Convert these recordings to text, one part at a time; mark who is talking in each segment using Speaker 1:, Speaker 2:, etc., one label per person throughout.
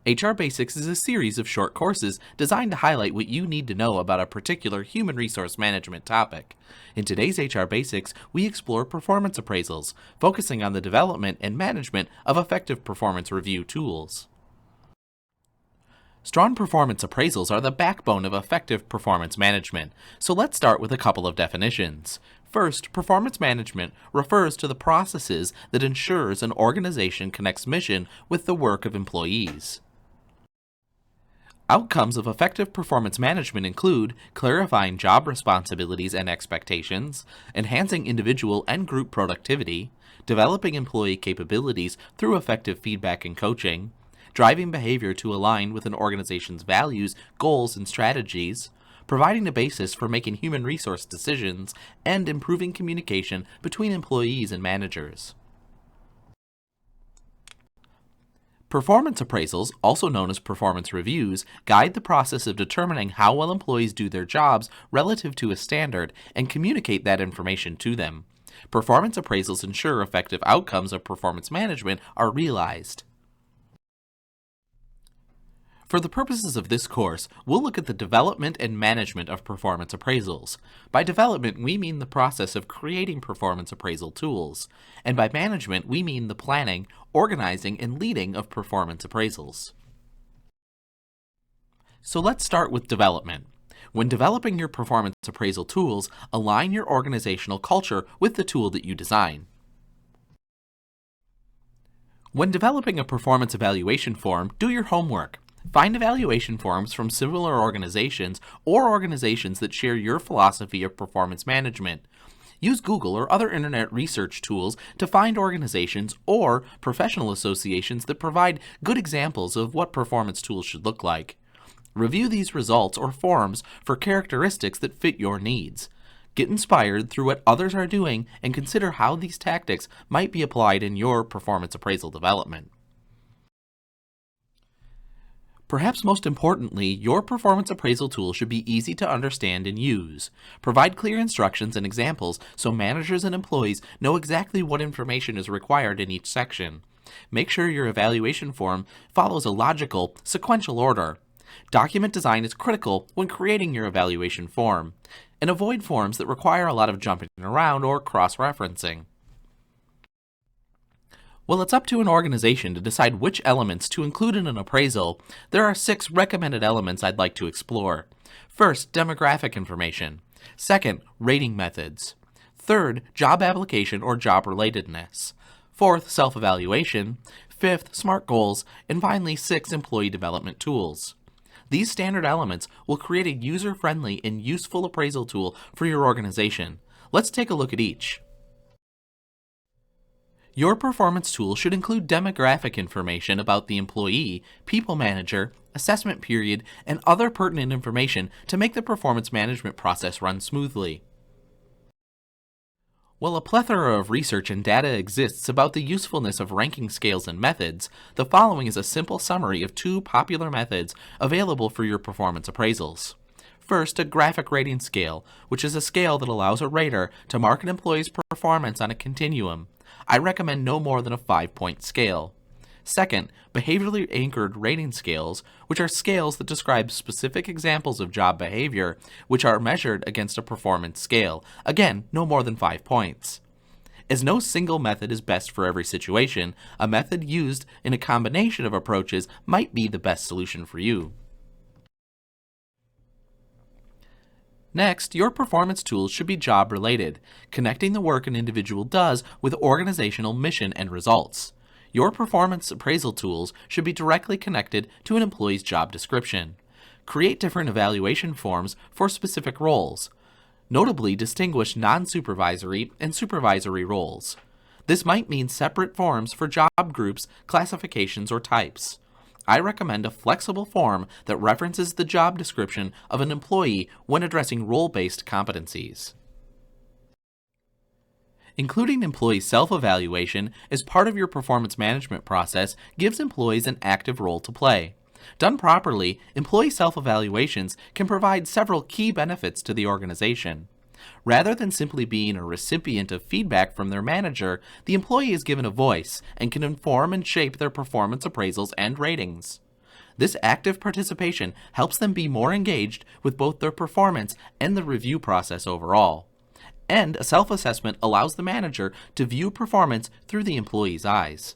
Speaker 1: HR Basics is a series of short courses designed to highlight what you need to know about a particular human resource management topic. In today's HR Basics, we explore performance appraisals, focusing on the development and management of effective performance review tools. Strong performance appraisals are the backbone of effective performance management, so let's start with a couple of definitions. First, performance management refers to the processes that ensures an organization connects mission with the work of employees. Outcomes of effective performance management include clarifying job responsibilities and expectations, enhancing individual and group productivity, developing employee capabilities through effective feedback and coaching, driving behavior to align with an organization's values, goals, and strategies, providing a basis for making human resource decisions, and improving communication between employees and managers. Performance appraisals, also known as performance reviews, guide the process of determining how well employees do their jobs relative to a standard and communicate that information to them. Performance appraisals ensure effective outcomes of performance management are realized. For the purposes of this course, we'll look at the development and management of performance appraisals. By development, we mean the process of creating performance appraisal tools, and by management, we mean the planning, organizing, and leading of performance appraisals. So let's start with development. When developing your performance appraisal tools, align your organizational culture with the tool that you design. When developing a performance evaluation form, do your homework. Find evaluation forms from similar organizations or organizations that share your philosophy of performance management. Use Google or other internet research tools to find organizations or professional associations that provide good examples of what performance tools should look like. Review these results or forms for characteristics that fit your needs. Get inspired through what others are doing and consider how these tactics might be applied in your performance appraisal development. Perhaps most importantly, your performance appraisal tool should be easy to understand and use. Provide clear instructions and examples so managers and employees know exactly what information is required in each section. Make sure your evaluation form follows a logical, sequential order. Document design is critical when creating your evaluation form, and avoid forms that require a lot of jumping around or cross-referencing. While it's up to an organization to decide which elements to include in an appraisal, there are 6 recommended elements I'd like to explore. First, demographic information. Second, rating methods. Third, job application or job relatedness. Fourth, self-evaluation. Fifth, SMART goals. And finally, 6, employee development tools. These standard elements will create a user-friendly and useful appraisal tool for your organization. Let's take a look at each. Your performance tool should include demographic information about the employee, people manager, assessment period, and other pertinent information to make the performance management process run smoothly. While a plethora of research and data exists about the usefulness of ranking scales and methods, the following is a simple summary of 2 popular methods available for your performance appraisals. First, a graphic rating scale, which is a scale that allows a rater to mark an employee's performance on a continuum. I recommend no more than a 5-point scale. Second, behaviorally anchored rating scales, which are scales that describe specific examples of job behavior, which are measured against a performance scale. Again, no more than 5 points. As no single method is best for every situation, a method used in a combination of approaches might be the best solution for you. Next, your performance tools should be job-related, connecting the work an individual does with organizational mission and results. Your performance appraisal tools should be directly connected to an employee's job description. Create different evaluation forms for specific roles. Notably, distinguish non-supervisory and supervisory roles. This might mean separate forms for job groups, classifications, or types. I recommend a flexible form that references the job description of an employee when addressing role-based competencies. Including employee self-evaluation as part of your performance management process gives employees an active role to play. Done properly, employee self-evaluations can provide several key benefits to the organization. Rather than simply being a recipient of feedback from their manager, the employee is given a voice and can inform and shape their performance appraisals and ratings. This active participation helps them be more engaged with both their performance and the review process overall. And a self-assessment allows the manager to view performance through the employee's eyes.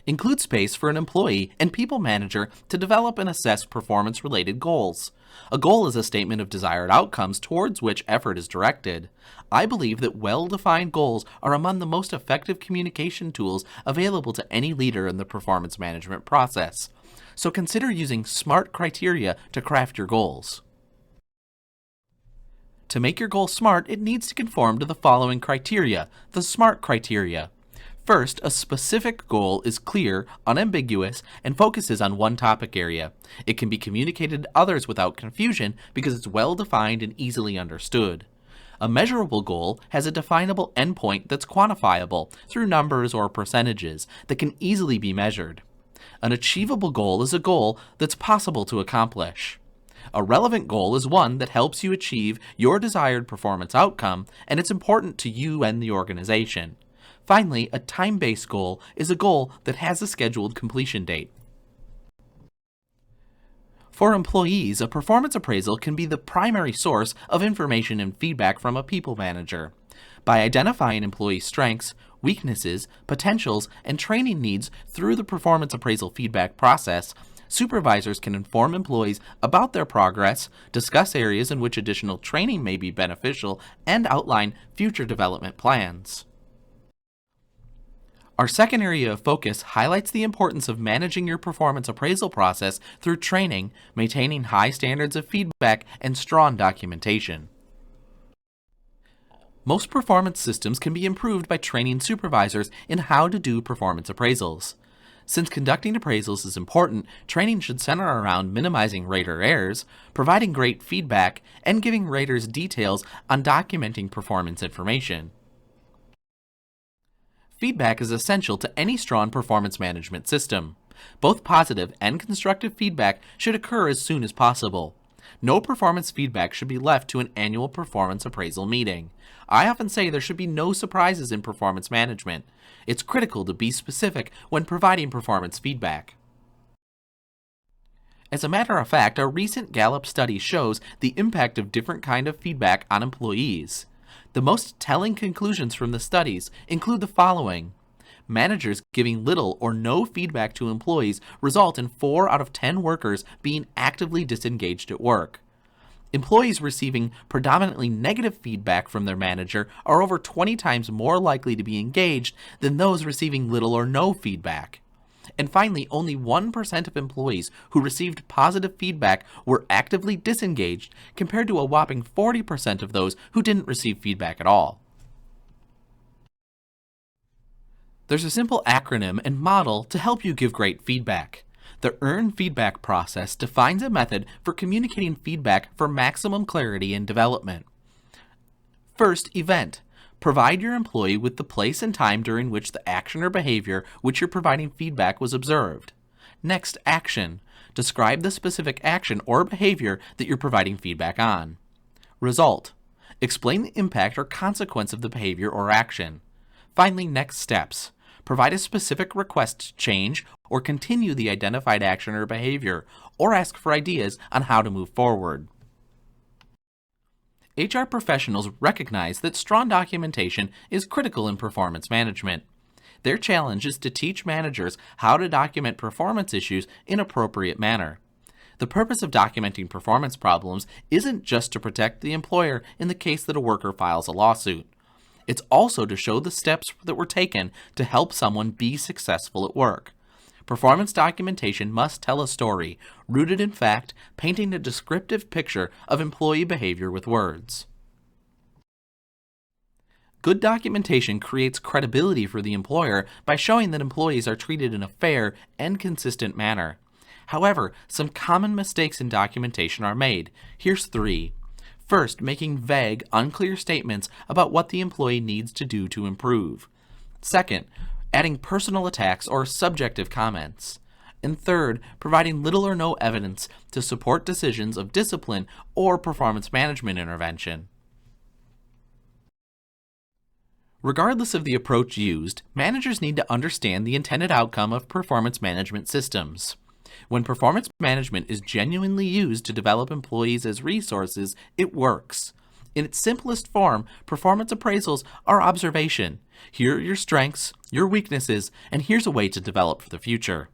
Speaker 1: Include space for an employee and people manager to develop and assess performance-related goals. A goal is a statement of desired outcomes towards which effort is directed. I believe that well-defined goals are among the most effective communication tools available to any leader in the performance management process. So consider using SMART criteria to craft your goals. To make your goal SMART, it needs to conform to the following criteria, the SMART criteria. First, a specific goal is clear, unambiguous, and focuses on one topic area. It can be communicated to others without confusion because it's well-defined and easily understood. A measurable goal has a definable endpoint that's quantifiable through numbers or percentages that can easily be measured. An achievable goal is a goal that's possible to accomplish. A relevant goal is one that helps you achieve your desired performance outcome, and it's important to you and the organization. Finally, a time-based goal is a goal that has a scheduled completion date. For employees, a performance appraisal can be the primary source of information and feedback from a people manager. By identifying employee strengths, weaknesses, potentials, and training needs through the performance appraisal feedback process, supervisors can inform employees about their progress, discuss areas in which additional training may be beneficial, and outline future development plans. Our second area of focus highlights the importance of managing your performance appraisal process through training, maintaining high standards of feedback, and strong documentation. Most performance systems can be improved by training supervisors in how to do performance appraisals. Since conducting appraisals is important, training should center around minimizing rater errors, providing great feedback, and giving raters details on documenting performance information. Feedback is essential to any strong performance management system. Both positive and constructive feedback should occur as soon as possible. No performance feedback should be left to an annual performance appraisal meeting. I often say there should be no surprises in performance management. It's critical to be specific when providing performance feedback. As a matter of fact, a recent Gallup study shows the impact of different kinds of feedback on employees. The most telling conclusions from the studies include the following. Managers giving little or no feedback to employees result in 4 out of 10 workers being actively disengaged at work. Employees receiving predominantly negative feedback from their manager are over 20 times more likely to be engaged than those receiving little or no feedback. And finally, only 1% of employees who received positive feedback were actively disengaged, compared to a whopping 40% of those who didn't receive feedback at all. There's a simple acronym and model to help you give great feedback. The Earn Feedback process defines a method for communicating feedback for maximum clarity and development. First, event. Provide your employee with the place and time during which the action or behavior which you're providing feedback was observed. Next, action. Describe the specific action or behavior that you're providing feedback on. Result. Explain the impact or consequence of the behavior or action. Finally, next steps. Provide a specific request to change or continue the identified action or behavior, or ask for ideas on how to move forward. HR professionals recognize that strong documentation is critical in performance management. Their challenge is to teach managers how to document performance issues in an appropriate manner. The purpose of documenting performance problems isn't just to protect the employer in the case that a worker files a lawsuit. It's also to show the steps that were taken to help someone be successful at work. Performance documentation must tell a story, rooted in fact, painting a descriptive picture of employee behavior with words. Good documentation creates credibility for the employer by showing that employees are treated in a fair and consistent manner. However, some common mistakes in documentation are made. Here's 3. First, making vague, unclear statements about what the employee needs to do to improve. Second, adding personal attacks or subjective comments. And third, providing little or no evidence to support decisions of discipline or performance management intervention. Regardless of the approach used, managers need to understand the intended outcome of performance management systems. When performance management is genuinely used to develop employees as resources, it works. In its simplest form, performance appraisals are observation. Here are your strengths, your weaknesses, and here's a way to develop for the future.